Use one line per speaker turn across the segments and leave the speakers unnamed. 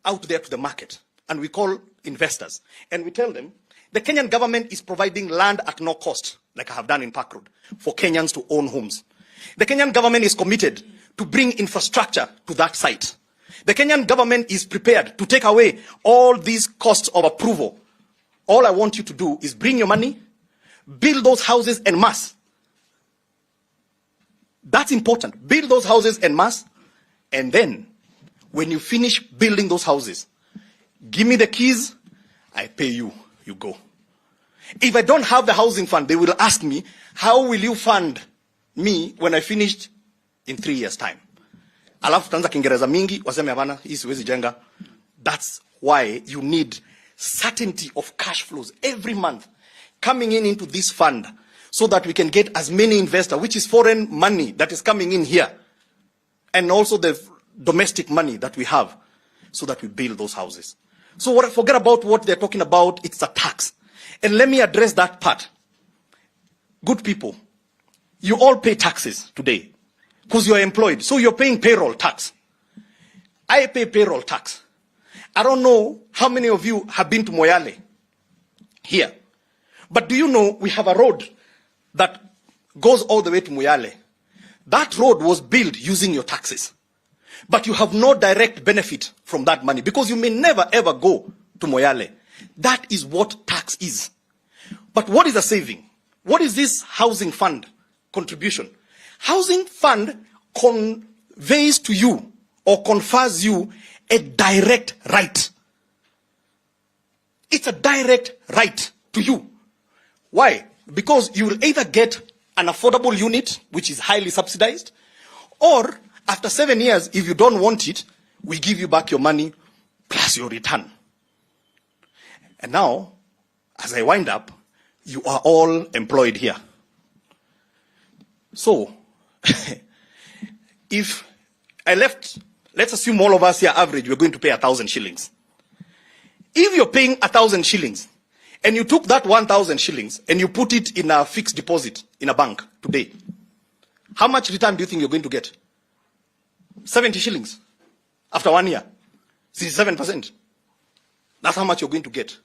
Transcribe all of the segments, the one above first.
out there to the market, and we call investors, and we tell them, the Kenyan government is providing land at no cost, like I have done in Park Road, for Kenyans to own homes. The Kenyan government is committed to bring infrastructure to that site. The Kenyan government is prepared to take away all these costs of approval. All I want you to do is bring your money, build those houses en masse. That's important. Build those houses en masse, and then when you finish building those houses, give me the keys, I pay you, you go. If I don't have the housing fund, they will ask me, how will you fund me when I finished in 3 years' time? Alafu tanza Kiingereza mingi, waseme hapana, hii siwezi jenga. That's why you need certainty of cash flows every month coming into this fund, so that we can get as many investors, which is foreign money that is coming in here, and also the domestic money that we have, so that we build those houses. So forget about what they're talking about, it's a tax. And let me address that part. Good people, you all pay taxes today because you're employed. So you're paying payroll tax. I pay payroll tax. I don't know how many of you have been to Moyale here. But do you know we have a road that goes all the way to Moyale? That road was built using your taxes. But you have no direct benefit from that money because you may never ever go to Moyale. That is what tax is. But what is a saving? What is this housing fund contribution? Housing fund conveys to you or confers you a direct right. It's a direct right to you. Why? Because you will either get an affordable unit, which is highly subsidized, or after 7 years, if you don't want it, we give you back your money plus your return. And now, as I wind up, you are all employed here. So, if I left, let's assume all of us here average, we're going to pay 1,000 shillings. If you're paying 1,000 shillings, and you took that 1,000 shillings and you put it in a fixed deposit in a bank today, how much return do you think you're going to get? 70 shillings after 1 year. 7%. That's how much you're going to get.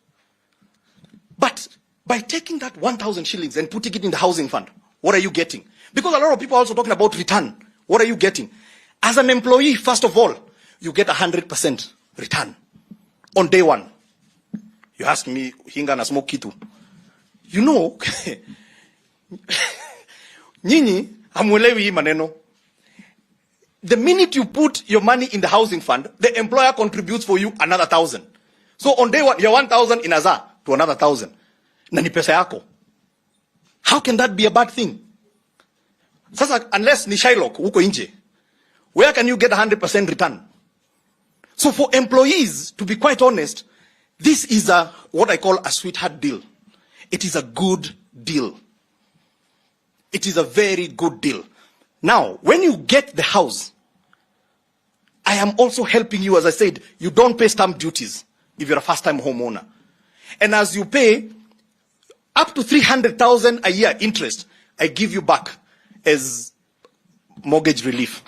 But by taking that 1,000 shillings and putting it in the housing fund, what are you getting? Because a lot of people are also talking about return. What are you getting? As an employee, first of all, you get 100% return on day one. You ask me, hinga na smoke kitu. You know, nyinyi hamuelewi hii maneno. The minute you put your money in the housing fund, the employer contributes for you another 1,000. So on day one, your 1,000 inaza to another 1,000. Na ni pesa yako. How can that be a bad thing? Sasa, unless ni Shylock, uko nje, where can you get 100% return? So for employees, to be quite honest, this is what I call a sweetheart deal. It is a good deal. It is a very good deal. Now, when you get the house, I am also helping you. As I said, you don't pay stamp duties if you're a first-time homeowner. And as you pay up to 300,000 a year interest, I give you back as mortgage relief.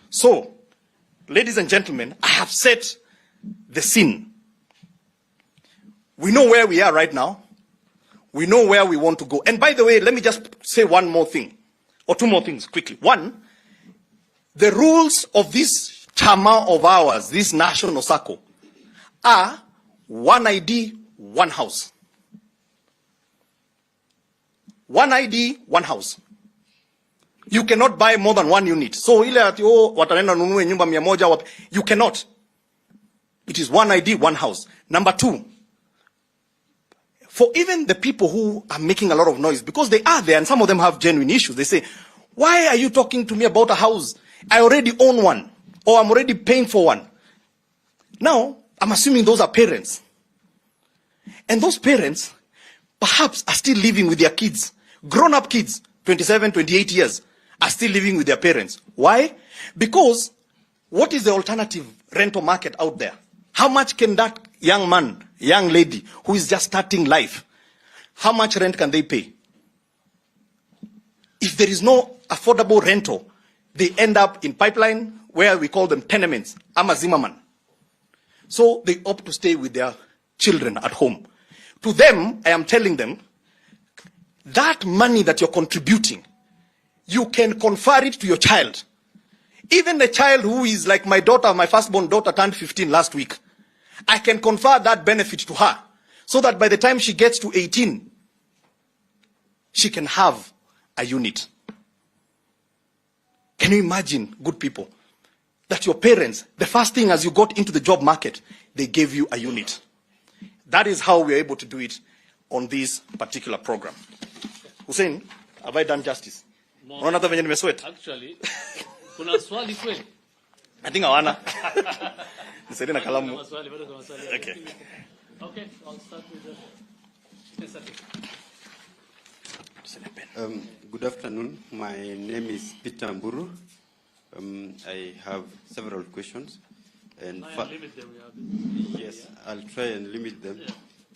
So, ladies and gentlemen, I have set the scene. We know where we are right now. We know where we want to go. And by the way, let me just say one more thing, or two more things quickly. One, the rules of this chama of ours, this national circle, are one ID, one house. One ID, one house. You cannot buy more than one unit. So ile ati watanenda nunue nyumba 100 you cannot. It is one ID, one house. Number two, for even the people who are making a lot of noise, because they are there and some of them have genuine issues, they say, why are you talking to me about a house? I already own one, or I'm already paying for one. Now, I'm assuming those are parents. And those parents perhaps are still living with their kids. Grown-up kids, 27, 28 years, are still living with their parents. Why? Because what is the alternative rental market out there? How much can that young man, young lady who is just starting life, how much rent can they pay? If there is no affordable rental, they end up in pipeline where we call them tenements, ama Zimmerman. So they opt to stay with their children at home. To them, I am telling them, that money that you're contributing, you can confer it to your child. Even a child who is like my daughter, my firstborn daughter turned 15 last week. I can confer that benefit to her so that by the time she gets to 18, she can have a unit. Can you imagine, good people, that your parents, the first thing as you got into the job market, they gave you a unit? That is how we are able to do it on this particular program. Hussein, have I done justice?
Actually, kuna swali kweli?
I think hawana. Nisaidie na kalamu.
Okay. Okay, I'll start with the...
Good afternoon. My name is Peter Mburu. I have several questions. And
limit them,
yes, I'll try and limit them. Yeah.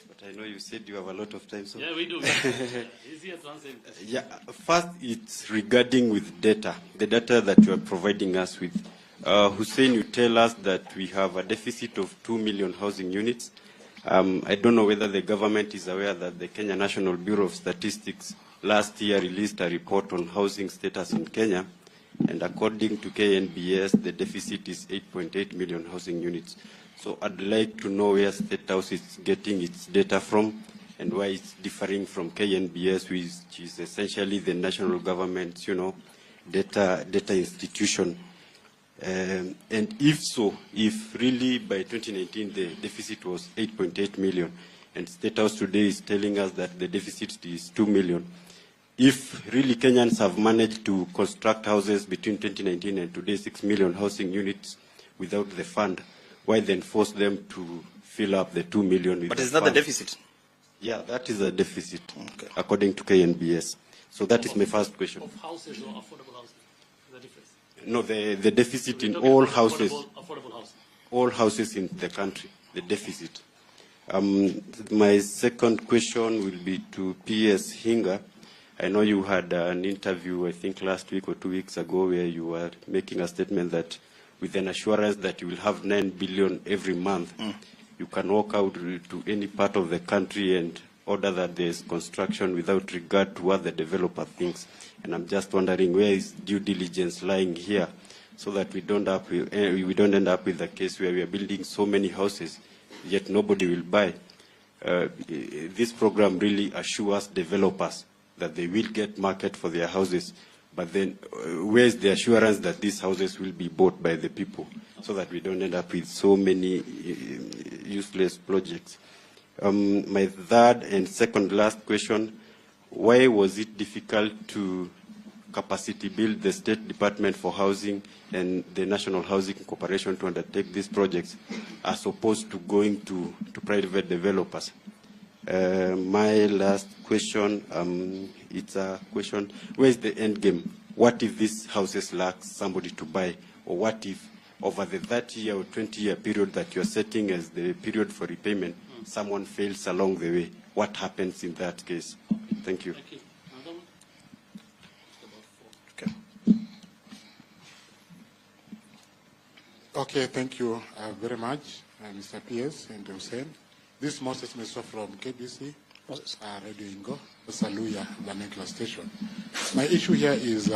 But I know you said you have a lot of time. So.
Yeah, we do. Easier to answer.
Yeah, first it's regarding with data, the data that you are providing us with. Hussein, you tell us that we have a deficit of 2 million housing units. I don't know whether the government is aware that the Kenya National Bureau of Statistics last year released a report on housing status in Kenya. And according to KNBS, the deficit is 8.8 million housing units. So I'd like to know where State House is getting its data from and why it's differing from KNBS, which is essentially the national government's, data institution. And if so, if really by 2019 the deficit was 8.8 million, and State House today is telling us that the deficit is 2 million, if really Kenyans have managed to construct houses between 2019 and today, 6 million housing units without the fund, why then force them to fill up the 2 million with
But
the
is that
fund?
the deficit?
Yeah, that is a deficit,
okay,
according to KNBS. So that is my first question.
Of houses or affordable housing? The difference?
No, the deficit in all houses.
Affordable housing.
All houses in the country, the deficit. My second question will be to PS Hinga. I know you had an interview, I think last week or 2 weeks ago, where you were making a statement that with an assurance that you will have 9 billion every month, you can walk out to any part of the country and order that there is construction without regard to what the developer thinks. And I'm just wondering, where is due diligence lying here, so that we don't end up with a case where we are building so many houses, yet nobody will buy. This program really assures developers that they will get market for their houses, but then where is the assurance that these houses will be bought by the people, so that we don't end up with so many useless projects? My third and second last question, why was it difficult to capacity build the State Department for Housing and the National Housing Corporation to undertake these projects, as opposed to going to private developers? My last question, it's a question, where is the end game? What if these houses lack somebody to buy? Or what if over the 30-year or 20-year period that you're setting as the period for repayment, someone fails along the way? What happens in that case? Thank you.
Thank you.
okay.
Okay, thank you very much, Mr. P.S. and Hussein. This is Moses Meso from KBC, Radio Ingo, Saluya, Vernacular Station. My issue here is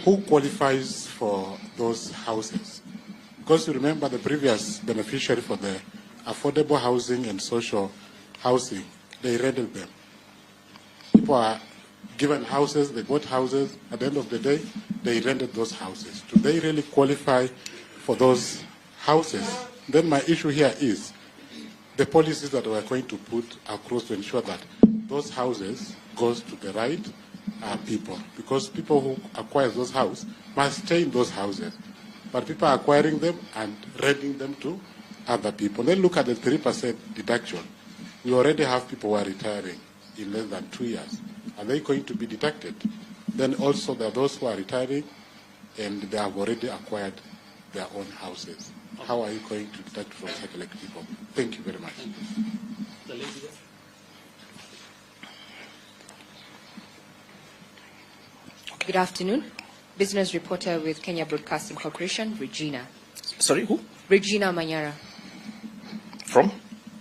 who qualifies for those houses? Because you remember the previous beneficiary for the affordable housing and social housing, they rented them. People are given houses, they bought houses, at the end of the day, they rented those houses. Do they really qualify for those houses? Then my issue here is the policies that we are going to put across to ensure that those houses goes to the right people. Because people who acquire those houses must stay in those houses. But people are acquiring them and renting them to other people. Then look at the 3% deduction. We already have people who are retiring in less than 2 years. Are they going to be deducted? Then also there are those who are retiring and they have already acquired their own houses. How are you going to deduct from such people? Thank you very much.
The lady there.
Good afternoon. Business reporter with Kenya Broadcasting Corporation, Regina.
Sorry, who?
Regina Manyara.
From?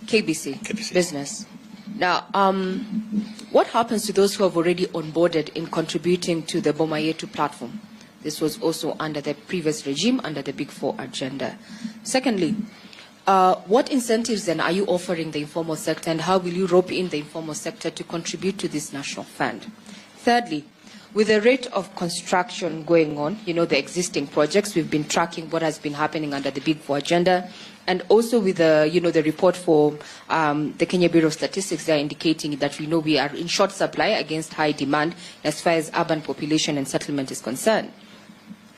KBC,
KBC.
Business. Now, what happens to those who have already onboarded in contributing to the Boma Yetu platform? This was also under the previous regime, under the Big Four agenda. Secondly, what incentives then are you offering the informal sector, and how will you rope in the informal sector to contribute to this national fund? Thirdly, with the rate of construction going on, the existing projects, we've been tracking what has been happening under the Big Four agenda, and also with the, the report for the Kenya Bureau of Statistics, they are indicating that we are in short supply against high demand as far as urban population and settlement is concerned.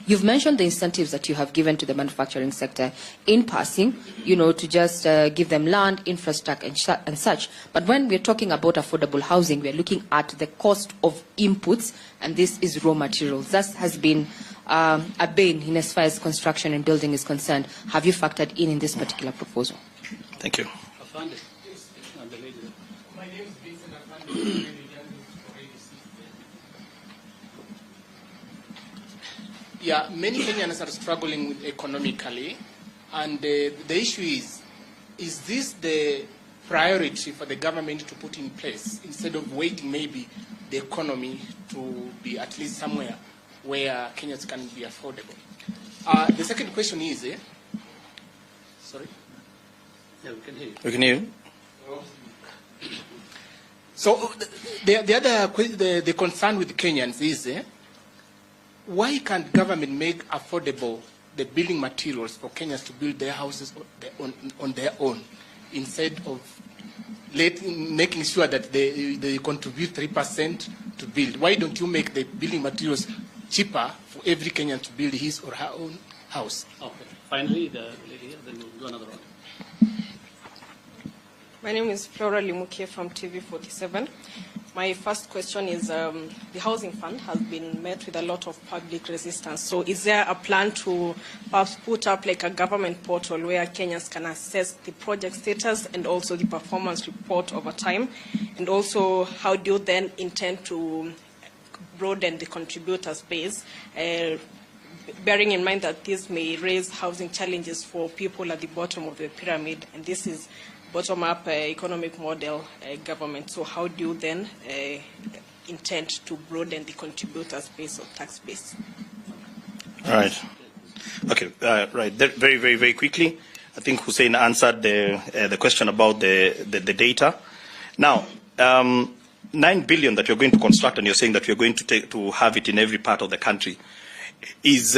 You've mentioned the incentives that you have given to the manufacturing sector in passing, to just give them land, infrastructure, and such. But when we're talking about affordable housing, we're looking at the cost of inputs, and this is raw materials. That has been a bane in as far as construction and building is concerned. Have you factored in this particular proposal?
Thank you.
Afande. And the lady.
My name is Vincent Afande. Yeah, many Kenyans are struggling with economically, and the issue is this the priority for the government to put in place instead of waiting maybe the economy to be at least somewhere where Kenyans can be affordable? The second question is, sorry?
Yeah, we can hear you.
We can hear you.
So the concern with Kenyans is, why can't government make affordable the building materials for Kenyans to build their houses on their own, instead of making sure that they contribute 3% to build? Why don't you make the building materials cheaper for every Kenyan to build his or her own house?
Okay. Finally, the lady here, then we'll do another round.
My name is Flora Limukie from TV47. My first question is, the housing fund has been met with a lot of public resistance. So is there a plan to perhaps put up like a government portal where Kenyans can assess the project status and also the performance report over time? And also, how do you then intend to broaden the contributors base, bearing in mind that this may raise housing challenges for people at the bottom of the pyramid, and this is bottom-up economic model government. So how do you then intend to broaden the contributors base or tax base?
Right. Okay. Right. Very, very, very quickly, I think Hussein answered the question about the data. Now, 9 billion that you're going to construct, and you're saying that you're going to have it in every part of the country, is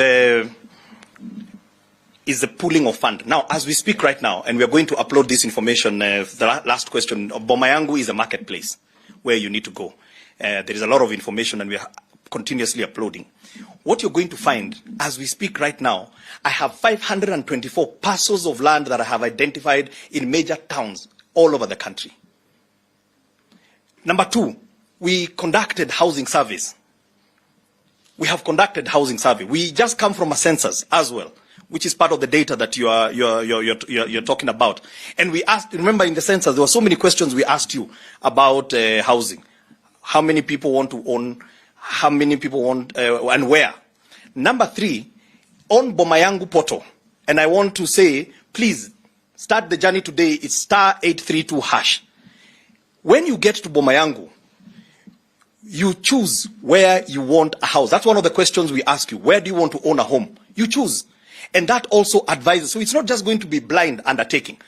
the pooling of fund. Now, as we speak right now, and we are going to upload this information, the last question, Boma Yangu is a marketplace where you need to go. There is a lot of information, and we are continuously uploading. What you're going to find, as we speak right now, I have 524 parcels of land that I have identified in major towns all over the country. Number two, we conducted housing surveys. We have conducted housing survey. We just come from a census as well, which is part of the data that you're talking about. And we asked, remember in the census, there were so many questions we asked you about housing. How many people want to own? How many people want, and where? Number three, on Boma Yangu portal. And I want to say, please, start the journey today. It's *832#. When you get to Boma Yangu, you choose where you want a house. That's one of the questions we ask you. Where do you want to own a home? You choose. And that also advises. So it's not just going to be blind undertaking.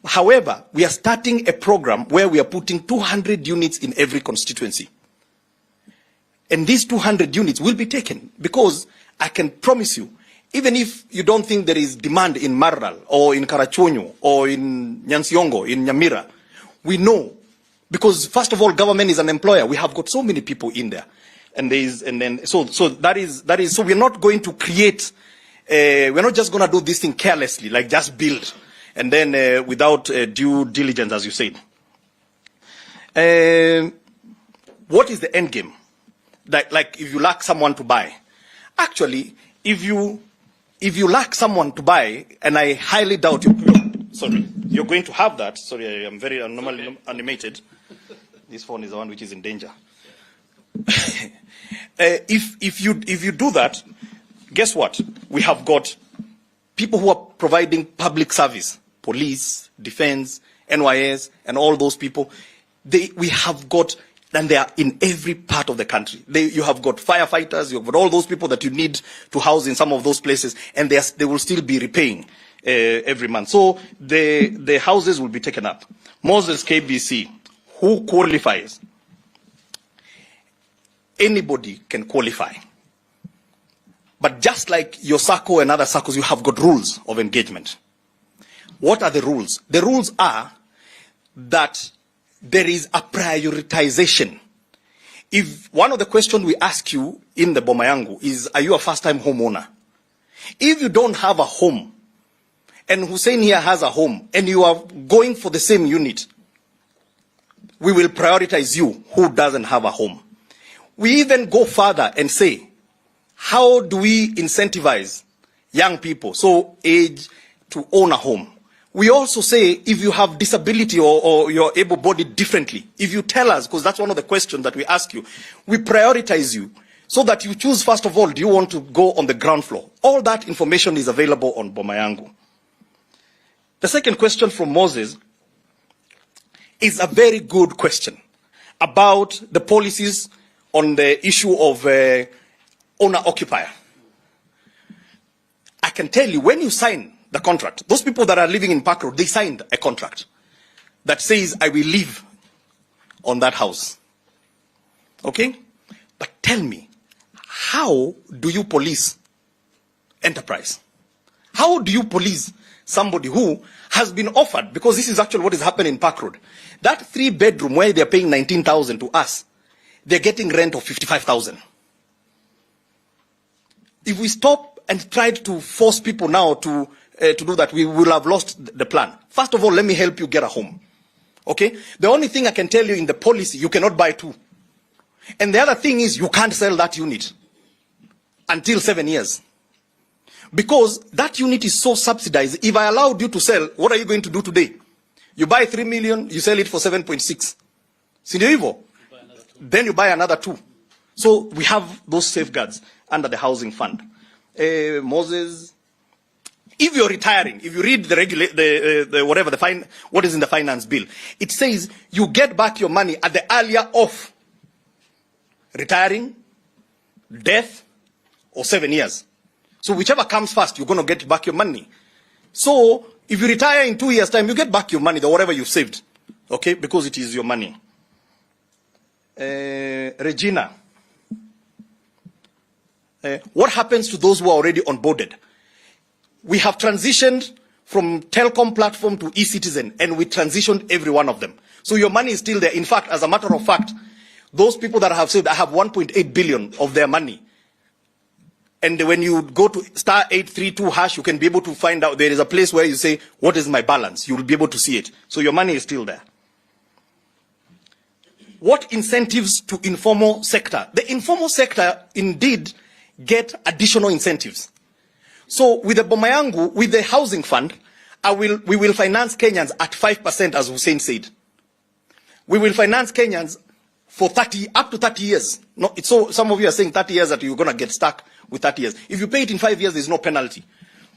However, we are starting a program where we are putting 200 units in every constituency. And these 200 units will be taken, because I can promise you, even if you don't think there is demand in Marral or in Karachuonyo or in Nyansiongo, in Nyamira, we know, because first of all, government is an employer. We have got so many people in there. So we're not going to create, we're not just going to do this thing carelessly, like just build, and then without due diligence, as you said. What is the end game? Like if you lack someone to buy. Actually, if you lack someone to buy, and I highly doubt you're going to have that. Sorry, I am very animated. This phone is the one which is in danger. If you do that, guess what? We have got people who are providing public service, police, defense, NYS, and all those people. We have got, and they are in every part of the country. You have got firefighters, you have got all those people that you need to house in some of those places, and they will still be repaying every month. So the houses will be taken up. Moses KBC, who qualifies? Anybody can qualify. But just like your SACCO and other SACCOs, you have got rules of engagement. What are the rules? The rules are that there is a prioritization. If one of the questions we ask you in the Boma Yangu is, are you a first-time homeowner? If you don't have a home, and Hussein here has a home, and you are going for the same unit, we will prioritize you who doesn't have a home. We even go further and say, how do we incentivize young people, so age, to own a home? We also say, if you have disability or you're able-bodied differently, if you tell us, because that's one of the questions that we ask you, we prioritize you so that you choose, first of all, do you want to go on the ground floor? All that information is available on Boma Yangu. The second question from Moses is a very good question about the policies on the issue of owner-occupier. I can tell you, when you sign the contract, those people that are living in Park Road, they signed a contract that says, I will live on that house. Okay? But tell me, how do you police enterprise? How do you police somebody who has been offered, because this is actually what is happening in Park Road, that 3-bedroom where they're paying 19,000 to us, they're getting rent of 55,000. If we stop and try to force people now to do that, we will have lost the plan. First of all, let me help you get a home. Okay? The only thing I can tell you in the policy, you cannot buy two. And the other thing is, you can't sell that unit until 7 years. Because that unit is so subsidized. If I allowed you to sell, what are you going to do today? You buy 3 million, you sell it for 7.6. Sindio hivyo? Then you buy another 2. So we have those safeguards under the housing fund. Moses, if you're retiring, if you read what is in the finance bill, it says you get back your money at the earlier of retiring, death, or 7 years. So whichever comes first, you're going to get back your money. So if you retire in 2 years' time, you get back your money, whatever you've saved. Okay? Because it is your money. Regina, what happens to those who are already onboarded? We have transitioned from telecom platform to e-citizen, and we transitioned every one of them. So your money is still there. In fact, as a matter of fact, those people that I have saved, I have 1.8 billion of their money. And when you go to *832#, you can be able to find out, there is a place where you say, what is my balance? You will be able to see it. So your money is still there. What incentives to informal sector? The informal sector indeed get additional incentives. So with the Boma Yangu, with the housing fund, we will finance Kenyans at 5%, as Hussein said. We will finance Kenyans for up to 30 years. No, so some of you are saying 30 years that you're going to get stuck with 30 years. If you pay it in 5 years, there's no penalty.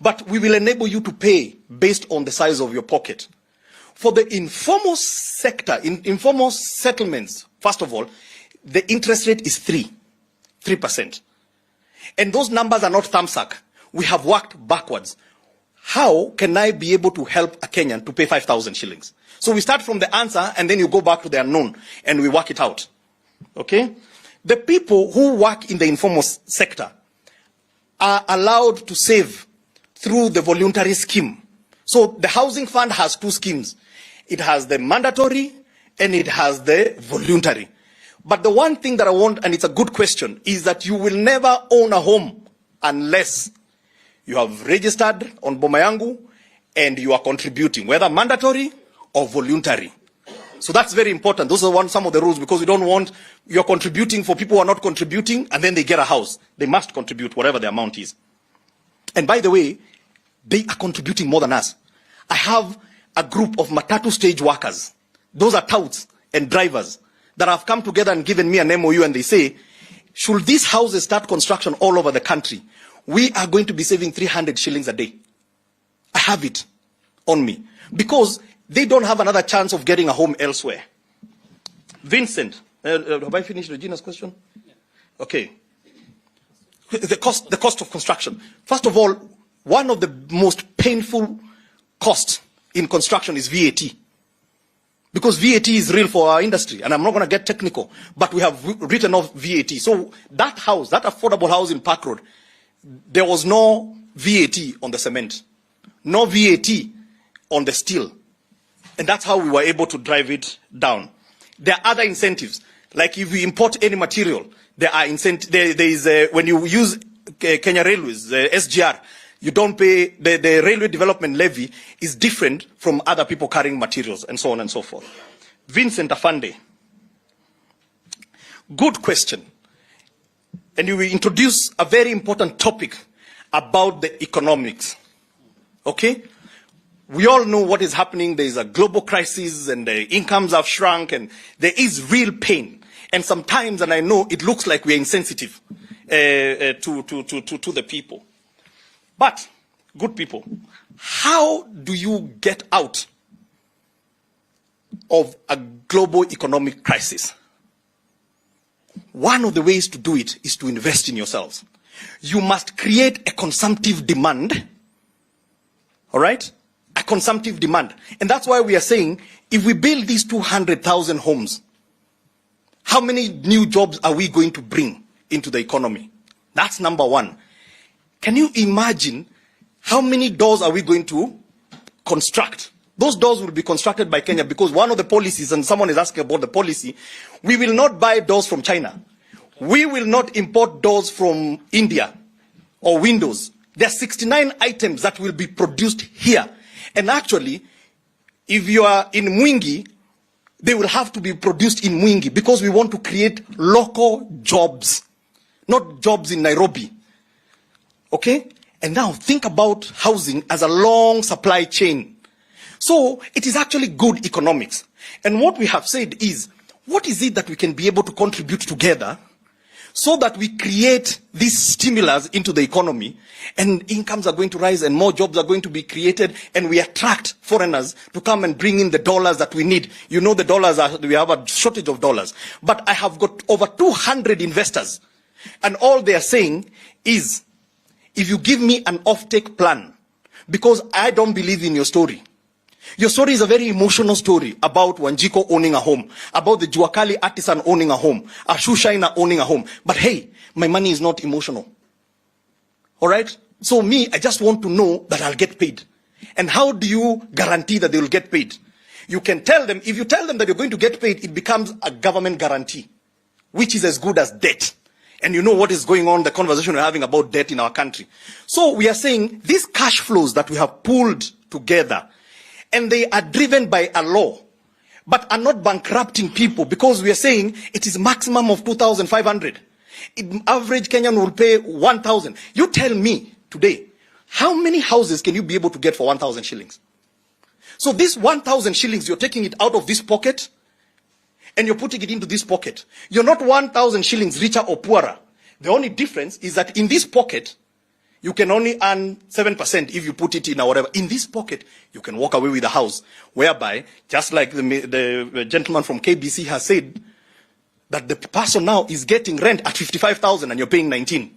But we will enable you to pay based on the size of your pocket. For the informal sector, in informal settlements, first of all, the interest rate is 3%. And those numbers are not thumbsuck. We have worked backwards. How can I be able to help a Kenyan to pay 5,000 shillings? So we start from the answer, and then you go back to the unknown, and we work it out. Okay? The people who work in the informal sector are allowed to save through the voluntary scheme. So the housing fund has 2 schemes. It has the mandatory, and it has the voluntary. But the one thing that I want, and it's a good question, is that you will never own a home unless you have registered on Boma Yangu and you are contributing, whether mandatory or voluntary. So that's very important. Those are some of the rules, because we don't want you're contributing for people who are not contributing and then they get a house. They must contribute whatever the amount is. And by the way, they are contributing more than us. I have a group of Matatu stage workers. Those are touts and drivers that have come together and given me an MOU, and they say, should these houses start construction all over the country, we are going to be saving 300 shillings a day. I have it on me. because they don't have another chance of getting a home elsewhere. Vincent, have I finished Regina's question? Okay. The cost of construction. First of all, one of the most painful costs in construction is VAT. Because VAT is real for our industry, and I'm not going to get technical, but we have written off VAT. So that house, that affordable house in Park Road, there was no VAT on the cement, no VAT on the steel. And that's how we were able to drive it down. There are other incentives, like if you import any material, there are incentives. There is when you use Kenya Railways, SGR, you don't pay, the railway development levy is different from other people carrying materials, and so on and so forth. Vincent Afande, good question. And you will introduce a very important topic about the economics. Okay? We all know what is happening. There is a global crisis and the incomes have shrunk and there is real pain. And sometimes, and I know it looks like we are insensitive to the people. But, good people, how do you get out of a global economic crisis? One of the ways to do it is to invest in yourselves. You must create a consumptive demand, all right? A consumptive demand. And that's why we are saying, if we build these 200,000 homes, how many new jobs are we going to bring into the economy? That's number one. Can you imagine how many doors are we going to construct? Those doors will be constructed by Kenya, because one of the policies, and someone is asking about the policy, we will not buy doors from China. We will not import doors from India or windows. There are 69 items that will be produced here. And actually, if you are in Mwingi, they will have to be produced in Mwingi, because we want to create local jobs, not jobs in Nairobi. Okay? And now think about housing as a long supply chain. So it is actually good economics. And what we have said is, what is it that we can be able to contribute together so that we create this stimulus into the economy, and incomes are going to rise and more jobs are going to be created, and we attract foreigners to come and bring in the dollars that we need. You know, the dollars are, we have a shortage of dollars. But I have got over 200 investors, and all they are saying is, if you give me an off-take plan, because I don't believe in your story. Your story is a very emotional story about Wanjiko owning a home, about the Juakali artisan owning a home, a shoe shiner owning a home. But hey, my money is not emotional. All right? So me, I just want to know that I'll get paid. And how do you guarantee that they will get paid? You can tell them, if you tell them that you're going to get paid, it becomes a government guarantee, which is as good as debt. And you know what is going on, the conversation we're having about debt in our country. So we are saying these cash flows that we have pulled together, and they are driven by a law, but are not bankrupting people, because we are saying it is maximum of 2,500. Average Kenyan will pay 1,000. You tell me today, how many houses can you be able to get for 1,000 shillings? So this 1,000 shillings, you're taking it out of this pocket, and you're putting it into this pocket. You're not 1,000 shillings richer or poorer. The only difference is that in this pocket, you can only earn 7% if you put it in or whatever. In this pocket, you can walk away with a house, whereby, just like the gentleman from KBC has said, that the person now is getting rent at 55,000 and you're paying 19.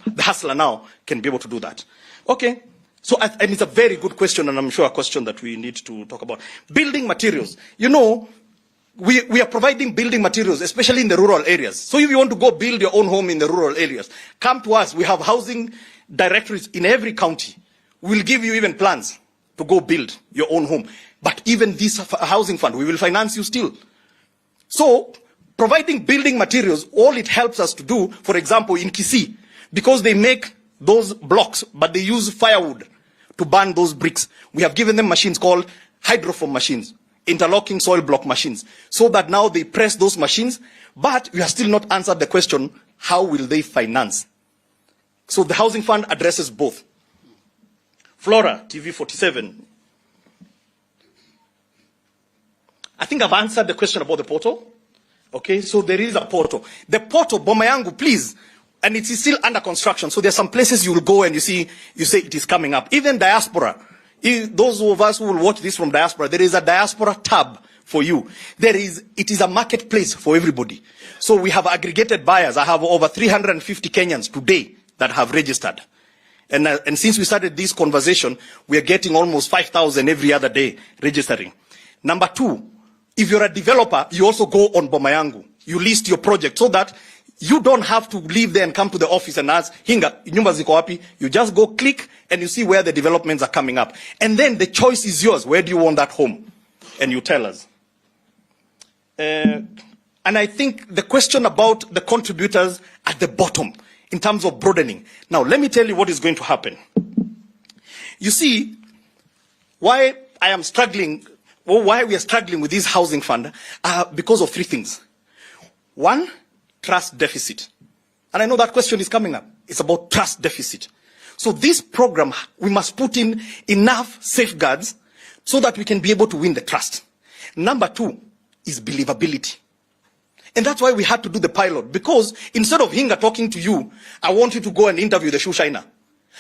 The hustler now can be able to do that. Okay. So, and it's a very good question, and I'm sure a question that we need to talk about. Building materials. You know, we are providing building materials, especially in the rural areas. So if you want to go build your own home in the rural areas, come to us. We have housing directories in every county. We'll give you even plans to go build your own home. But even this housing fund, we will finance you still. So providing building materials, all it helps us to do, for example, in Kisii, because they make those blocks, but they use firewood to burn those bricks. We have given them machines called hydroform machines, interlocking soil block machines, so that now they press those machines, but we have still not answered the question, how will they finance? So the housing fund addresses both. Flora, TV 47. I think I've answered the question about the portal. Okay, so there is a portal. The portal, Boma Yangu, please, and it is still under construction, so there are some places you will go and you say it is coming up. Even diaspora, Those of us who will watch this from diaspora, there is a diaspora tab for you. It is a marketplace for everybody. So we have aggregated buyers. I have over 350 Kenyans today that have registered. And since we started this conversation, we are getting almost 5,000 every other day registering. Number two, if you're a developer, you also go on Boma Yangu. You list your project so that you don't have to leave there and come to the office and ask, Hinga, nyumba ziko wapi? You just go click and you see where the developments are coming up. And then the choice is yours. Where do you want that home? And you tell us. And I think the question about the contributors at the bottom, in terms of broadening. Now, let me tell you what is going to happen. You see, why I am struggling, or why we are struggling with this housing fund, because of three things. One, trust deficit. And I know that question is coming up. It's about trust deficit. So this program, we must put in enough safeguards so that we can be able to win the trust. Number two is believability. And that's why we had to do the pilot, because instead of Hinga talking to you, I want you to go and interview the shoe shiner.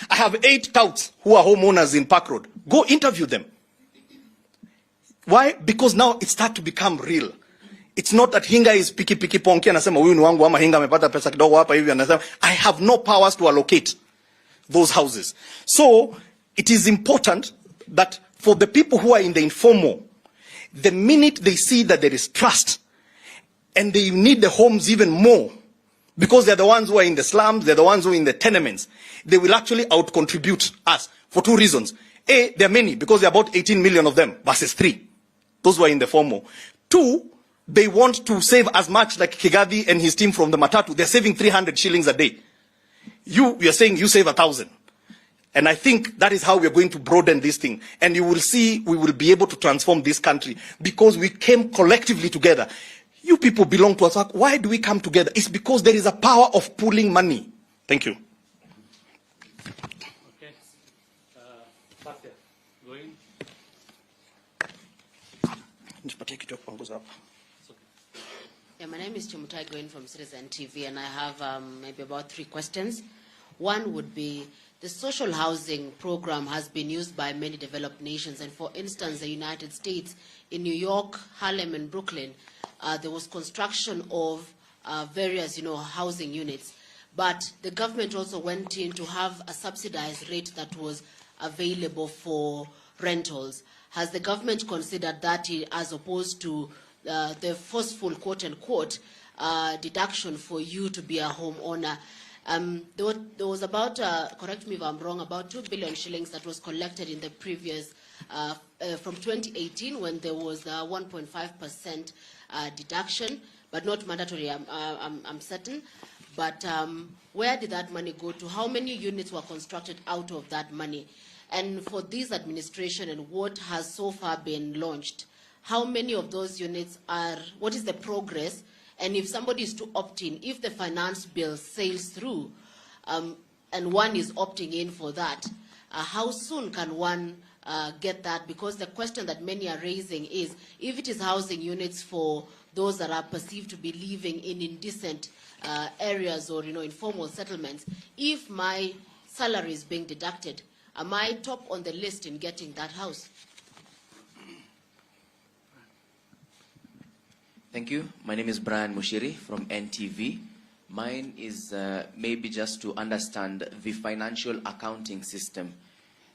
I have 8 touts who are homeowners in Park Road. Go interview them. Why? Because now it starts to become real. It's not that Hinga is piki ponki anasema huyu ni wangu ama Hinga amepata pesa kidogo hapa hivi anasema. I have no powers to allocate those houses. So it is important that for the people who are in the informal, the minute they see that there is trust, and they need the homes even more, because they're the ones who are in the slums, they're the ones who are in the tenements, they will actually out-contribute us for 2 reasons. A, there are many, because there are about 18 million of them, versus 3. Those who are in the formal. 2, they want to save as much like Kigadi and his team from the Matatu. They're saving 300 shillings a day. You're saying you save 1,000. And I think that is how we're going to broaden this thing. And you will see we will be able to transform this country, because we came collectively together. You people belong to us. Why do we come together? It's because there is a power of pooling money. Thank you.
Okay. Pastor, go in.
Yeah, my name is Chimutai Goin from Citizen TV, and I have maybe about 3 questions. One would be, the social housing program has been used by many developed nations, and for instance, the United States, in New York, Harlem, and Brooklyn, there was construction of various, housing units. But the government also went in to have a subsidized rate that was available for rentals. Has the government considered that as opposed to the forceful, quote-unquote, deduction for you to be a homeowner? There was about, correct me if I'm wrong, about 2 billion shillings that was collected in the previous, from 2018, when there was 1.5% deduction, but not mandatory, I'm certain. But where did that money go to? How many units were constructed out of that money? And for this administration and what has so far been launched, how many of those units are, what is the progress? And if somebody is to opt in, if the finance bill sails through and one is opting in for that, how soon can one get that? Because the question that many are raising is, if it is housing units for those that are perceived to be living in indecent areas or informal settlements, if my salary is being deducted, am I top on the list in getting that house?
Thank you. My name is Brian Mushiri from NTV. Mine is maybe just to understand the financial accounting system,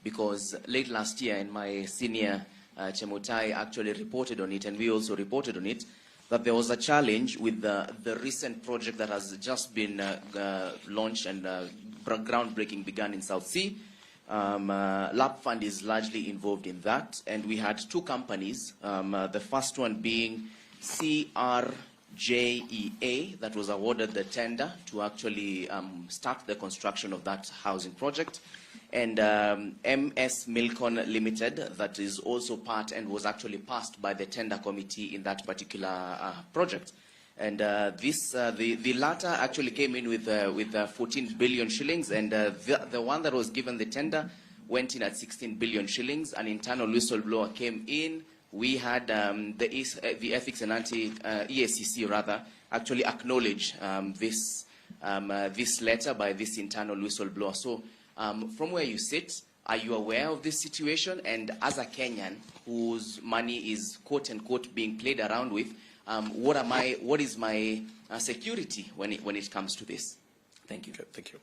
because late last year, and my senior Chemutai actually reported on it, and we also reported on it, that there was a challenge with the recent project that has just been launched and groundbreaking began in South Sea. LAP Fund is largely involved in that, and we had 2 companies, the first one being CRJEA, that was awarded the tender to actually start the construction of that housing project, and MS Milcon Limited, that is also part and was actually passed by the tender committee in that particular project. And the latter actually came in with 14 billion shillings, and the one that was given the tender went in at 16 billion shillings. An internal whistleblower came in. We had the Ethics and EACC rather actually acknowledge this letter by this internal whistleblower. So from where you sit, Are you aware of this situation? And as a Kenyan whose money is quote unquote being played around with, what is my security when it comes to this? Thank you.
Okay, thank you.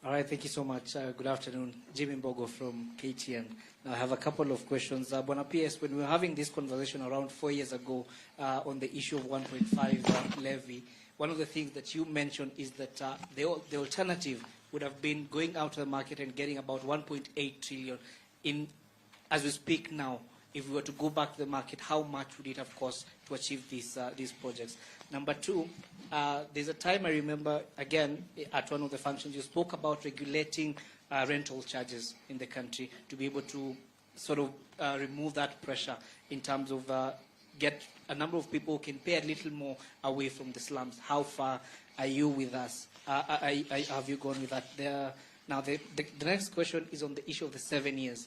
All right, thank you so much. Good afternoon. Jimmy Mbogo from KTN. I have a couple of questions. Bona PS, when we were having this conversation around 4 years ago on the issue of 1.5 levy, one of the things that you mentioned is that the alternative would have been going out to the market and getting about 1.8 trillion in, as we speak now. If we were to go back to the market, how much would it have cost to achieve these projects? Number two, there's a time I remember, again, at one of the functions, you spoke about regulating rental charges in the country to be able to sort of remove that pressure in terms of get a number of people who can pay a little more away from the slums. How far are you with us? Have you gone with that? Now, the next question is on the issue of the 7 years.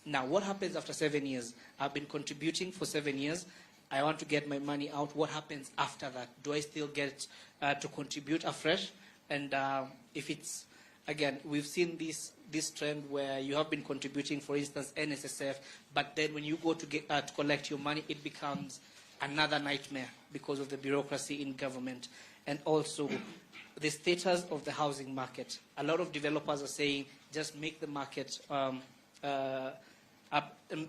Now, what happens after 7 years? I've been contributing for 7 years. I want to get my money out. What happens after that? Do I still get to contribute afresh? And if it's, again, we've seen this trend where you have been contributing, for instance, NSSF, but then when you go to get to collect your money, it becomes another nightmare because of the bureaucracy in government. And also, the status of the housing market. A lot of developers are saying, just make the market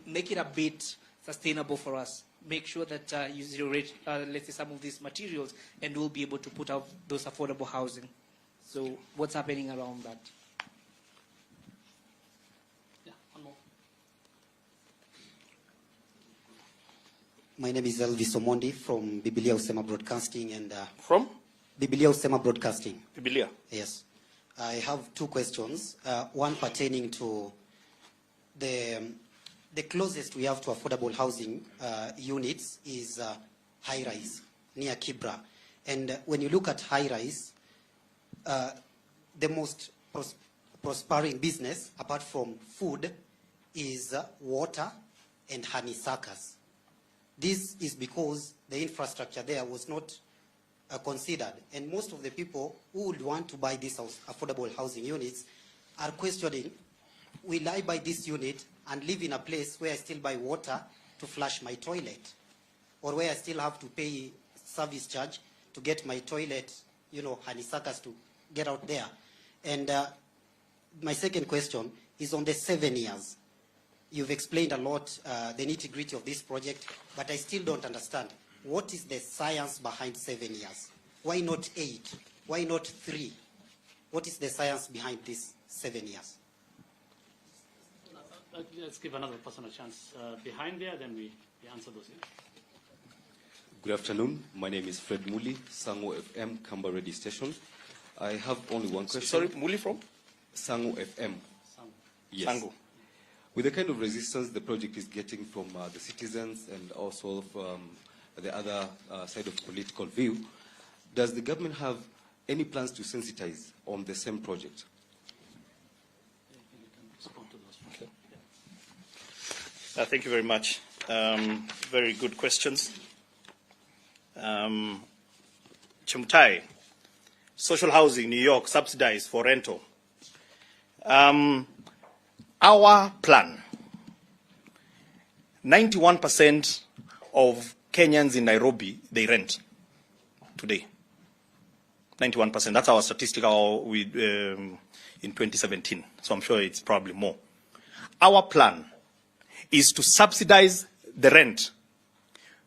make it a bit sustainable for us. Make sure that you zero rate, let's say, some of these materials, and we'll be able to put out those affordable housing. So what's happening around that?
Yeah, one more.
My name is Elvis Omondi from Biblia Usema Broadcasting. And
From?
Biblia Usema Broadcasting.
Biblia.
Yes. I have two questions. One pertaining to the closest we have to affordable housing units is high-rise near Kibra. And when you look at high-rise, the most prospering business, apart from food, is water and honeysuckers. This is because the infrastructure there was not considered. And most of the people who would want to buy these affordable housing units are questioning, will I buy this unit and live in a place where I still buy water to flush my toilet? Or where I still have to pay service charge to get my toilet, honeysuckers to get out there? And my second question is on the 7 years. You've explained a lot the nitty-gritty of this project, but I still don't understand. What is the science behind 7 years? Why not 8? Why not 3? What is the science behind this 7 years?
Let's give another person a chance. Behind there, then we answer those. Yeah?
Good afternoon. My name is Fred Muli, Sango FM, Kamba Radio Station. I have only one question.
Sorry, Muli from?
Sango FM.
Sango.
Yes.
Sango.
With the kind of resistance the project is getting from the citizens and also from the other side of political view, does the government have any plans to sensitize on the same project?
Thank you very much. Very good questions. Chumtai, social housing, New York, subsidized for rental. Our plan, 91% of Kenyans in Nairobi, they rent today. 91%. That's our statistic in 2017. So I'm sure it's probably more. Our plan is to subsidize the rent,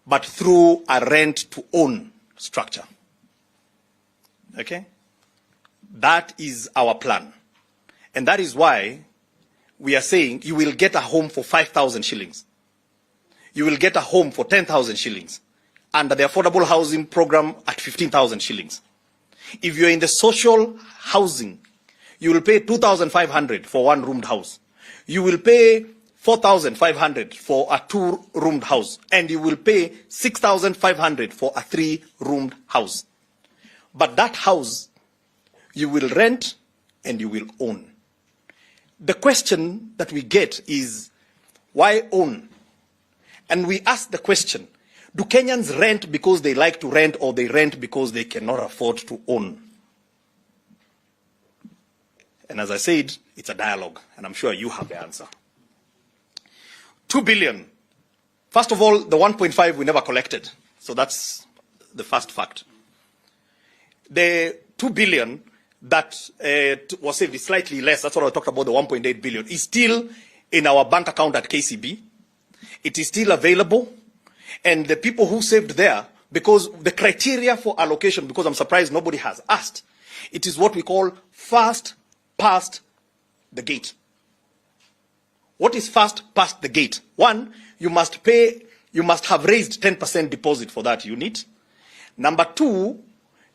but through a rent-to-own structure. Okay? That is our plan. And that is why we are saying you will get a home for 5,000 shillings. You will get a home for 10,000 shillings under the affordable housing program at 15,000 shillings. If you're in the social housing, you will pay 2,500 for one-roomed house. You will pay 4,500 for a two-roomed house, and you will pay 6,500 for a three-roomed house. But that house, you will rent and you will own. The question that we get is, why own? And we ask the question, do Kenyans rent because they like to rent, or they rent because they cannot afford to own? And as I said, it's a dialogue, and I'm sure you have the answer. 2 billion. First of all, the 1.5 we never collected. So that's the first fact. The 2 billion that was saved is slightly less. That's what I talked about, the 1.8 billion. Is still in our bank account at KCB. It is still available. And the people who saved there, because the criteria for allocation, because I'm surprised nobody has asked, it is what we call first past the gate. What is first past the gate? One, you must have raised 10% deposit for that unit. Number two,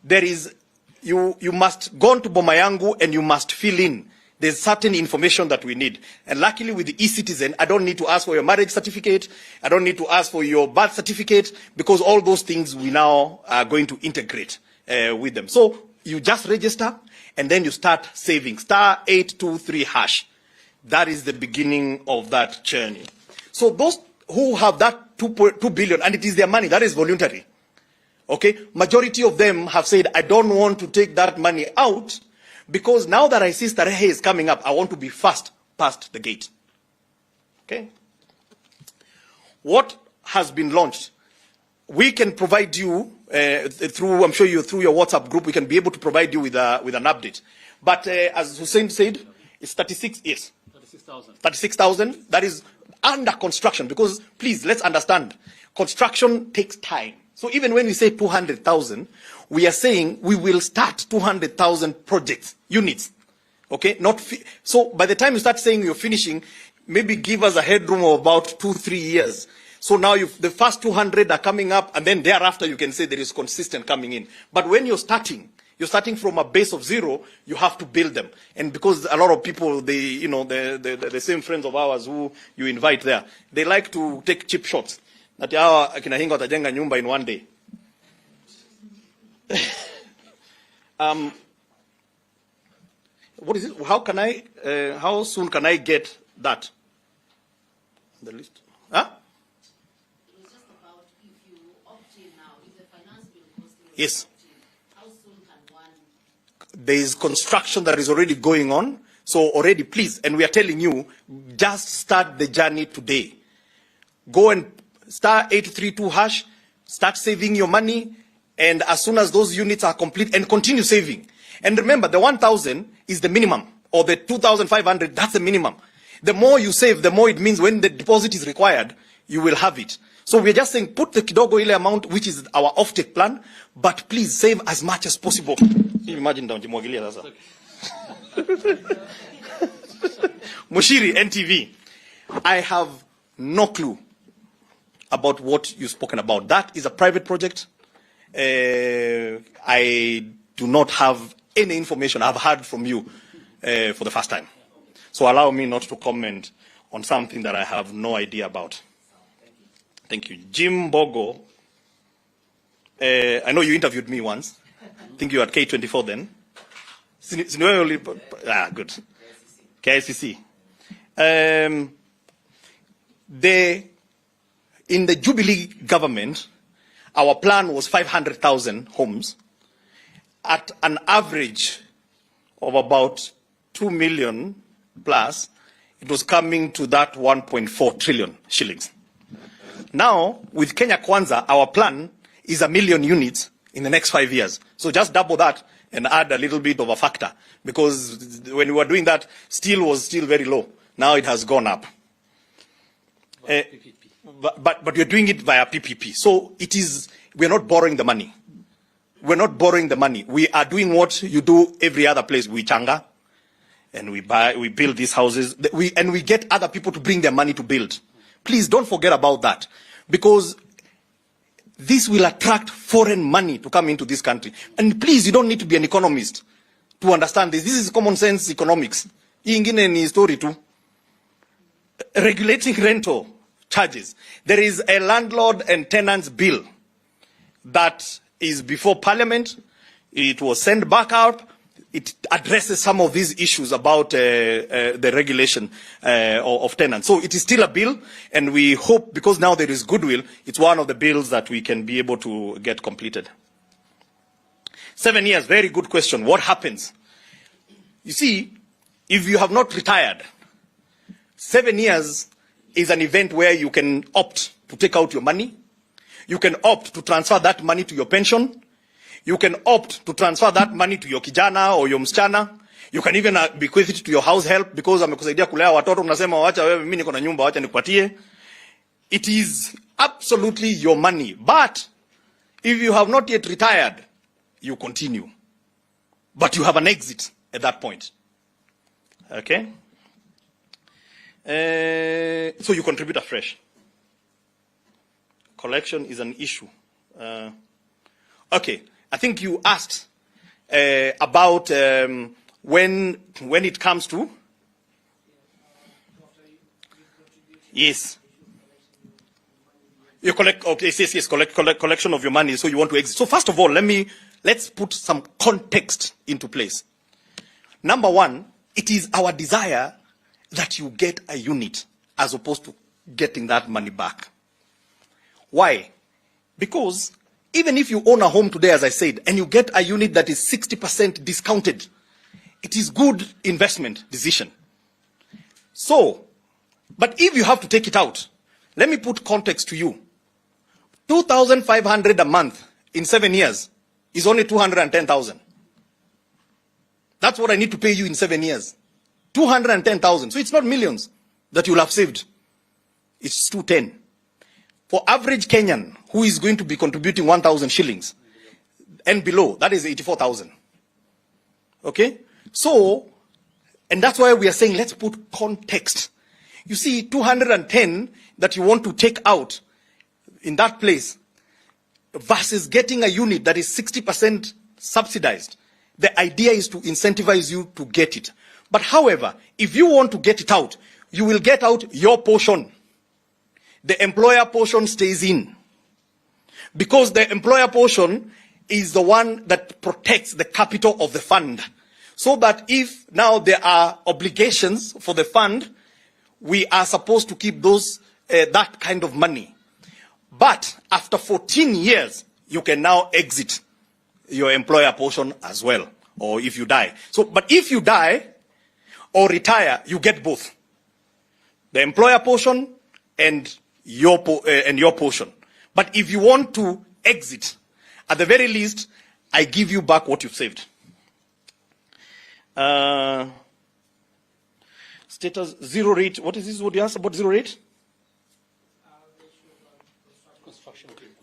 there is, you must go to Boma Yangu and you must fill in. There's certain information that we need. And luckily with the e-citizen, I don't need to ask for your marriage certificate. I don't need to ask for your birth certificate, because all those things we now are going to integrate with them. So you just register and then you start saving. *823#. That is the beginning of that journey. So those who have that 2 billion, and it is their money, that is voluntary. Okay? Majority of them have said, I don't want to take that money out, because now that I see Starehe is coming up, I want to be fast past the gate. Okay? What has been launched? We can provide you through, I'm sure through your WhatsApp group, we can be able to provide you with an update. But as Hussein said, it's 36 years. 36,000. That is under construction, because please, let's understand, construction takes time. So even when we say 200,000, we are saying we will start 200,000 projects, units. Okay? So by the time you start saying you're finishing, maybe give us a headroom of about 2-3 years. So now the first 200 are coming up, and then thereafter you can say there is consistent coming in. But when you're starting from a base of zero, you have to build them. And because a lot of people, the same friends of ours who you invite there, they like to take cheap shots. That akina Hinga watajenga nyumba in one day. What is it? How soon can I get that? The list? Huh?
It was just about if you opt in now, if the finance bill goes through.
Yes.
How soon can one?
There is construction that is already going on. So already, please, and we are telling you, just start the journey today. Go and *832#, start saving your money, and as soon as those units are complete, and continue saving. And remember, the 1,000 is the minimum, or the 2,500, that's the minimum. The more you save, the more it means when the deposit is required, you will have it. So we're just saying, put the kidogo ile amount, which is our offtake plan, but please save as much as possible. Imagine downjimwagilia sasa. Mushiri, NTV. I have no clue about what you've spoken about. That is a private project. I do not have any information. I've heard from you for the first time. So allow me not to comment on something that I have no idea about. Thank you. Jim Bogo, I know you interviewed me once. I think you were at K24 then. Good. KICC. In the Jubilee government, our plan was 500,000 homes at an average of about 2 million plus. It was coming to that 1.4 trillion shillings. Now, with Kenya Kwanza, our plan is 1 million units in the next 5 years. So just double that and add a little bit of a factor. Because when we were doing that, steel was still very low. Now it has gone up. But we're doing it via PPP. So we're not borrowing the money. We're not borrowing the money. We are doing what you do every other place. We changa, and we build these houses, and we get other people to bring their money to build. Please don't forget about that, because this will attract foreign money to come into this country. And please, you don't need to be an economist to understand this. This is common sense economics. Hii ingine ni story tu. Regulating rental charges. There is a landlord and tenants bill that is before Parliament. It was sent back out. It addresses some of these issues about the regulation of tenants. So it is still a bill, and we hope, because now there is goodwill, it's one of the bills that we can be able to get completed. 7 years, very good question. What happens? You see, if you have not retired, 7 years is an event where you can opt to take out your money. You can opt to transfer that money to your pension. You can opt to transfer that money to your kijana or your msichana. You can even bequeath it to your house help because amekusaidia kulea watoto, unasema wacha wewe, mimi niko na nyumba, wacha nikupatie. It is absolutely your money. But if you have not yet retired, you continue. But you have an exit at that point. Okay? So you contribute afresh. Collection is an issue. Okay, I think you asked about when it comes to. Yes. You collect, okay, yes, collection of your money, so you want to exit. So first of all, let's put some context into place. Number one, it is our desire that you get a unit as opposed to getting that money back. Why? Because even if you own a home today, as I said, and you get a unit that is 60% discounted, it is good investment decision. So, but if you have to take it out, let me put context to you. 2,500 a month in 7 years is only 210,000. That's what I need to pay you in 7 years. 210,000. So it's not millions that you'll have saved. It's 210. For average Kenyan who is going to be contributing 1,000 shillings and below, that is 84,000. Okay? So, and that's why we are saying let's put context. You see, 210 that you want to take out in that place versus getting a unit that is 60% subsidized. The idea is to incentivize you to get it. But however, if you want to get it out, you will get out your portion. The employer portion stays in. Because the employer portion is the one that protects the capital of the fund. So that if now there are obligations for the fund, we are supposed to keep those that kind of money. But after 14 years, you can now exit your employer portion as well, or if you die. So, but if you die or retire, you get both. The employer portion and your portion. But if you want to exit, at the very least, I give you back what you've saved. Status zero rate. What is this? What you asked about zero rate?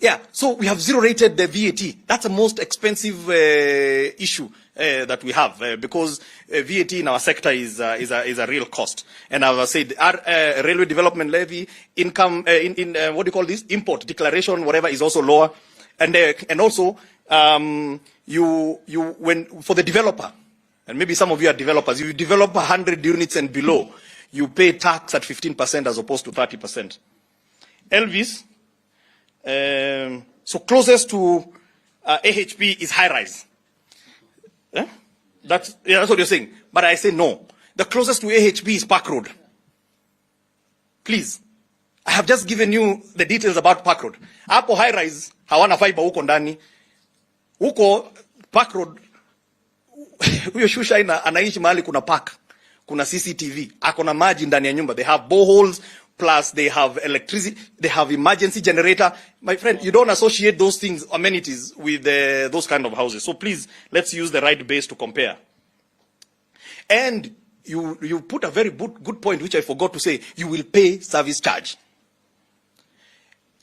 Yeah, so we have zero rated the VAT. That's the most expensive issue that we have because VAT in our sector is a real cost. And as I said, our railway development levy, income, what do you call this? Import declaration, whatever, is also lower. And also, when for the developer, and maybe some of you are developers, if you develop 100 units and below, you pay tax at 15% as opposed to 30%. Elvis. So closest to AHP is high rise. That's what you're saying. But I say no. The closest to AHP is Park Road. Please. I have just given you the details about Park Road. Hapo high rise, hawana fiber huko ndani. Huko Park Road, huyo shusha anaishi mahali kuna park. Kuna CCTV. Akona maji ndani ya nyumba. They have boreholes. Plus, they have electricity, they have emergency generator. My friend, you don't associate those things, amenities, with those kind of houses. So please, let's use the right base to compare. And you put a very good point, which I forgot to say. You will pay service charge.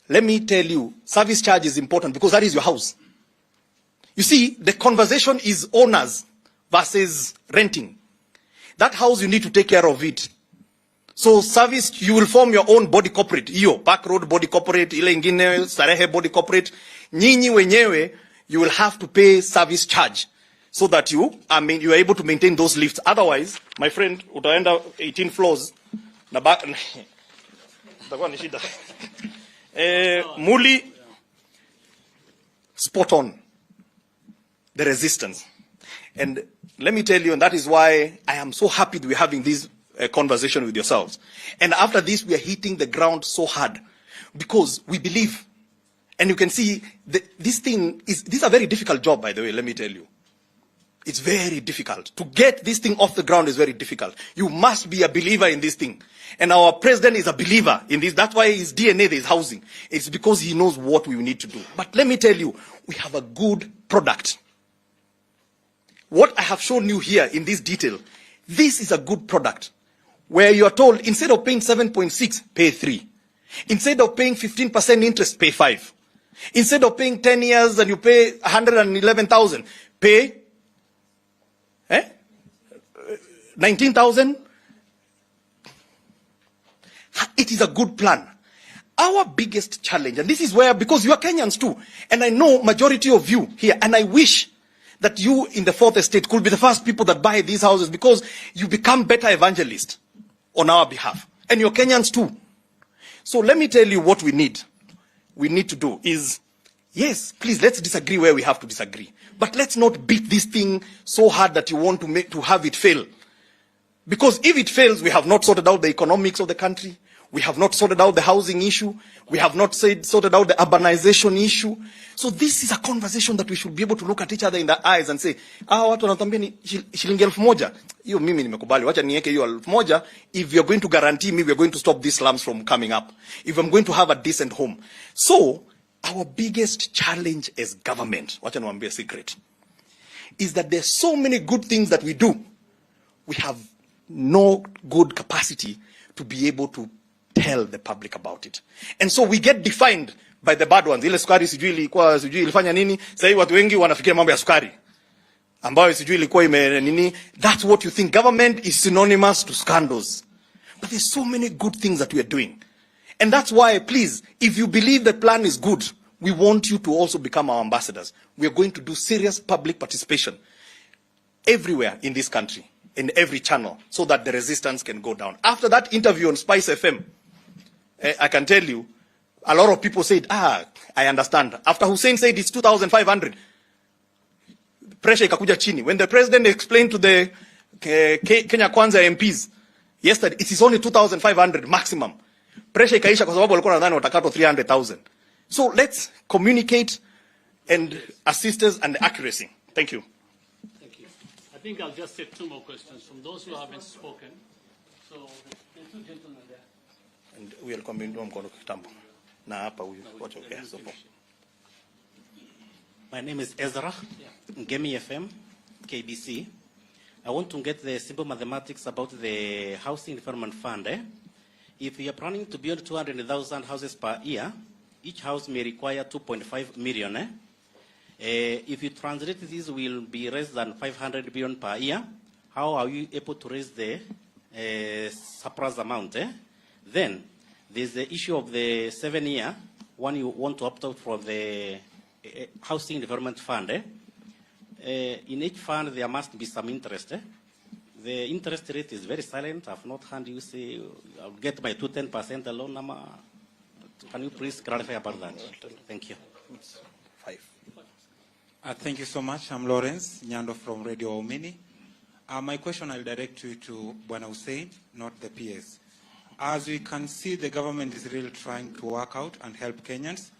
Let me tell you, service charge is important because that is your house. You see, the conversation is owners versus renting. That house, you need to take care of it. So service, you will form your own body corporate. Iyo, Park Road body corporate, ile ingine, Starehe body corporate. Nyinyi wenyewe, you will have to pay service charge. So that you are able to maintain those lifts. Otherwise, my friend, utaenda 18 floors. Muli, spot on. The resistance. And let me tell you, and that is why I am so happy that we're having this conversation with yourselves. And after this, we are hitting the ground so hard because we believe. And you can see this is a very difficult job, by the way, let me tell you. It's very difficult. To get this thing off the ground is very difficult. You must be a believer in this thing. And our president is a believer in this. That's why his DNA there is housing. It's because he knows what we need to do. But let me tell you, we have a good product. What I have shown you here in this detail, this is a good product. Where you are told, instead of paying 7.6, pay 3. Instead of paying 15% interest, pay 5. Instead of paying 10 years and you pay 111,000, pay 19,000. It is a good plan. Our biggest challenge, and this is where, because you are Kenyans too, and I know majority of you here, and I wish that you in the fourth estate could be the first people that buy these houses, because you become better evangelists on our behalf. And you're Kenyans too. So let me tell you what we need. We need to do is, yes, please, let's disagree where we have to disagree. But let's not beat this thing so hard that you want to have it fail. Because if it fails, we have not sorted out the economics of the country. We have not sorted out the housing issue. We have not sorted out the urbanization issue. So this is a conversation that we should be able to look at each other in the eyes and say, watu wanatambia ni shilingi 1,000. Hiyo mimi nimekubali. Wacha niweke hiyo 1,000. If you're going to guarantee me, we're going to stop these slums from coming up. If I'm going to have a decent home. So, our biggest challenge as government, wacha niwaambie a secret, is that there's so many good things that we do. We have no good capacity to be able to tell the public about it. And so we get defined by the bad ones. Ile sukari sijui ilifanya nini, sasa watu wengi wanafikiria mambo ya sukari ambayo sijui ilikuwa nini. That's what you think. Government is synonymous to scandals. But there's so many good things that we are doing. And that's why, please, if you believe the plan is good, we want you to also become our ambassadors. We are going to do serious public participation everywhere in this country, in every channel, so that the resistance can go down. After that interview on Spice FM, I can tell you, a lot of people said, I understand. After Hussein said it's 2,500, pressure ikakuja chini. When the president explained to the Kenya Kwanza MPs yesterday, it is only 2,500 maximum. Pressure ikaisha kwa sababu walikuwa nadhani watakato 300,000. So let's communicate and assist us and accuracy. Thank you.
Thank you. I think I'll just take 2 more questions from those who haven't spoken. So the 2 gentlemen there.
And we'll come in mkono kitambo. Na hapa huyu. Watch okay. So
my name is Ezra, Ngemi FM, KBC. I want to get the simple mathematics about the Housing Development Fund. If we are planning to build 200,000 houses per year, each house may require 2.5 million. If you translate this, will be less than 500 billion per year. How are you able to raise the surplus amount? Then, there's the issue of the 7-year, one you want to opt out from the Housing Development Fund. In each fund, there must be some interest. The interest rate is very silent. I've not heard you say, I'll get my 10% loan. Can you please clarify about that? Thank you.
5.
Thank you so much. I'm Lawrence Nyando from Radio Omini. My question I'll direct you to Bwana Hussein, not the PS. As we can see, the government is really trying to work out and help Kenyans.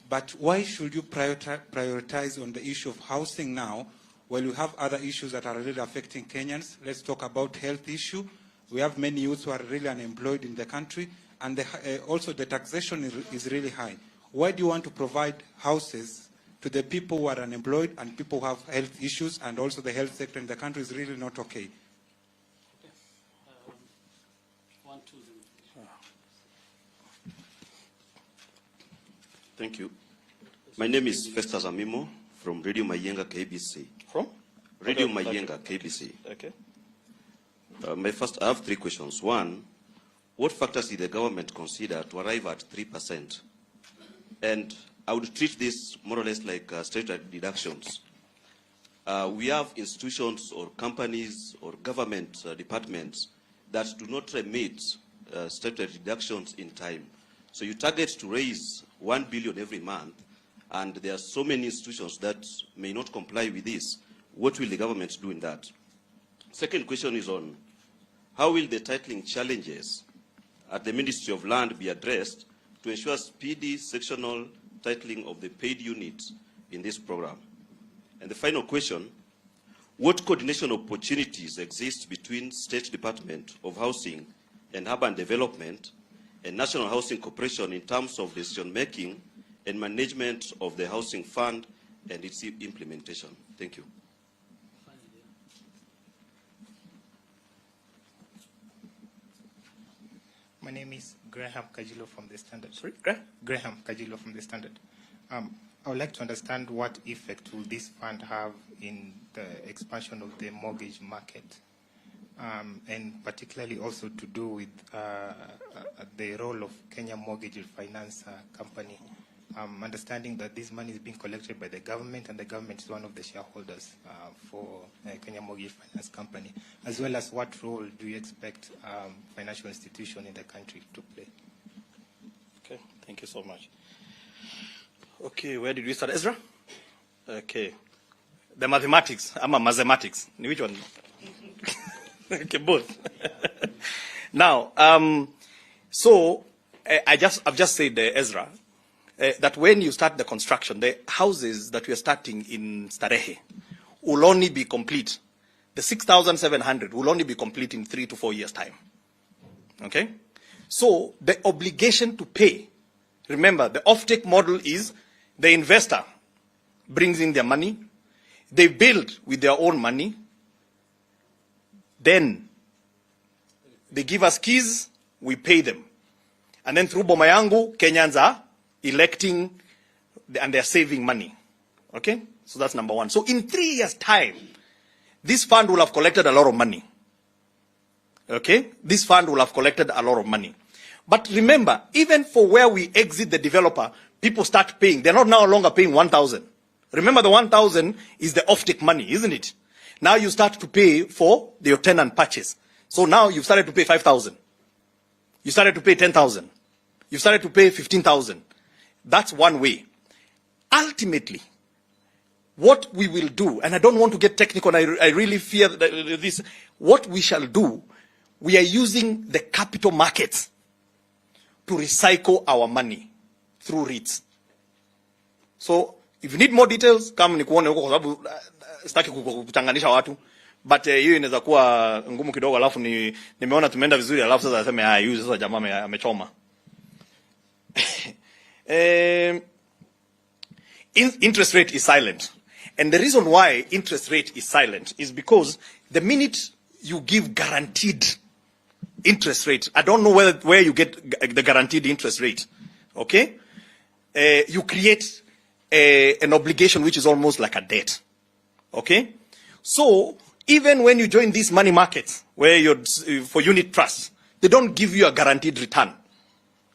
But why should you prioritize on the issue of housing now, while you have other issues that are really affecting Kenyans? Let's talk about health issue. We have many youths who are really unemployed in the country, and also the taxation is really high. Why do you want to provide houses to the people who are unemployed and people who have health issues, and also the health sector in the country is really not okay?
Thank you. My name is Festus Amimo from Radio Mayenga, KBC.
From?
Radio Mayenga, KBC.
Okay.
I have 3 questions. 1, what factors did the government consider to arrive at 3%? And I would treat this more or less like statutory deductions. We have institutions or companies or government departments that do not remit statutory deductions in time. So you target to raise 1 billion every month, and there are so many institutions that may not comply with this. What will the government do in that? Second question is on how will the titling challenges at the Ministry of Land be addressed to ensure speedy sectional titling of the paid units in this program? And the final question,
what coordination opportunities exist between State Department of Housing and Urban Development and National Housing Corporation in terms of decision-making and management of the Housing Fund and its implementation? Thank you.
My name is Graham Kajilo from the Standard. Sorry? Graham Kajilo from the Standard. I would like to understand what effect will this fund have in the expansion of the mortgage market, and particularly also to do with the role of Kenya Mortgage Finance Company. Understanding that this money is being collected by the government, and the government is one of the shareholders for Kenya Mortgage Finance Company, as well as what role do you expect financial institution in the country to play?
Okay, thank you so much. Okay, where did we start? Ezra? Okay. The mathematics. I'm a mathematics. Which one? Okay, both. Now, I've just said, Ezra, that when you start the construction, the houses that we are starting in Starehe will only be complete. The 6,700 will only be complete in 3 to 4 years' time. Okay? So the obligation to pay, remember, the offtake model is the investor brings in their money, they build with their own money, then they give us keys, we pay them. And then through Boma Yangu, Kenyans are electing and they're saving money. Okay? So that's number one. So in 3 years' time, this fund will have collected a lot of money. Okay? This fund will have collected a lot of money. But remember, even for where we exit the developer, people start paying. They're not now longer paying 1,000. Remember, the 1,000 is the off-take money, isn't it? Now you start to pay for your tenant purchase. So now you've started to pay 5,000. You started to pay 10,000. You started to pay 15,000. That's one way. Ultimately, what we will do, and I don't want to get technical, and I really fear this, what we shall do, we are using the capital markets to recycle our money through REITs. So, if you need more details, come nikuone huko kwa sababu sitaki kuchanganisha watu. But hiyo inaweza kuwa ngumu kidogo, alafu nimeona tumeenda vizuri, alafu sasa nasema yuzi sasa jamaa amechoma. Interest rate is silent. And the reason why interest rate is silent is because the minute you give guaranteed interest rate, I don't know where you get the guaranteed interest rate, okay? You create an obligation which is almost like a debt, okay? So even when you join these money markets, where you're for unit trusts, they don't give you a guaranteed return,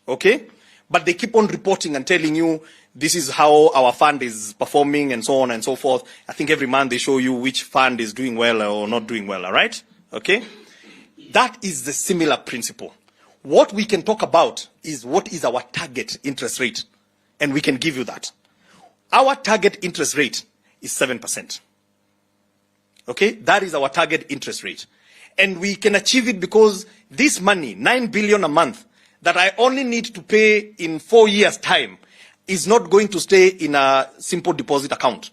okay? But they keep on reporting and telling you this is how our fund is performing and so on and so forth. I think every month they show you which fund is doing well or not doing well, all right? Okay? That is the similar principle. What we can talk about is what is our target interest rate, and we can give you that. Our target interest rate is 7%. Okay? That is our target interest rate. And we can achieve it because this money, 9 billion a month, that I only need to pay in 4 years' time, is not going to stay in a simple deposit account.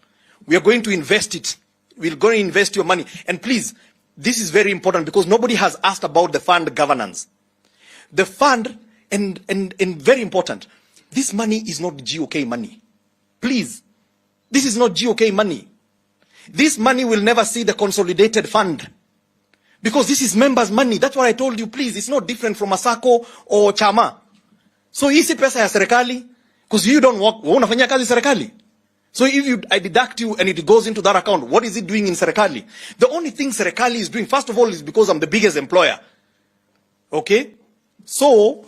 We are going to invest it. We're going to invest your money. And please, this is very important because nobody has asked about the fund governance. The fund, and very important, this money is not GOK money. Please, this is not GOK money. This money will never see the consolidated fund. Because this is members' money. That's what I told you, please. It's not different from a SACCO or chama. So, isi pesa ya serikali, because you don't work, unafanya kazi serikali. So if I deduct you and it goes into that account, what is it doing in serikali? The only thing serikali is doing, first of all, is because I'm the biggest employer. Okay? So,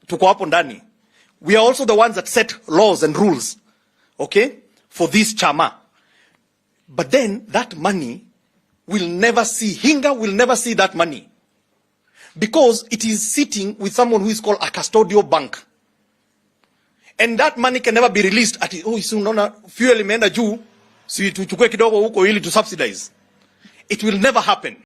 tuko hapo ndani. We are also the ones that set laws and rules. Okay? For this chama. But then, that money will never see, Hinga will never see that money. Because it is sitting with someone who is called a custodial bank. And that money can never be released at, unaona fuel imeenda juu, si tuchukue kidogo huko ili to subsidize. It will never happen.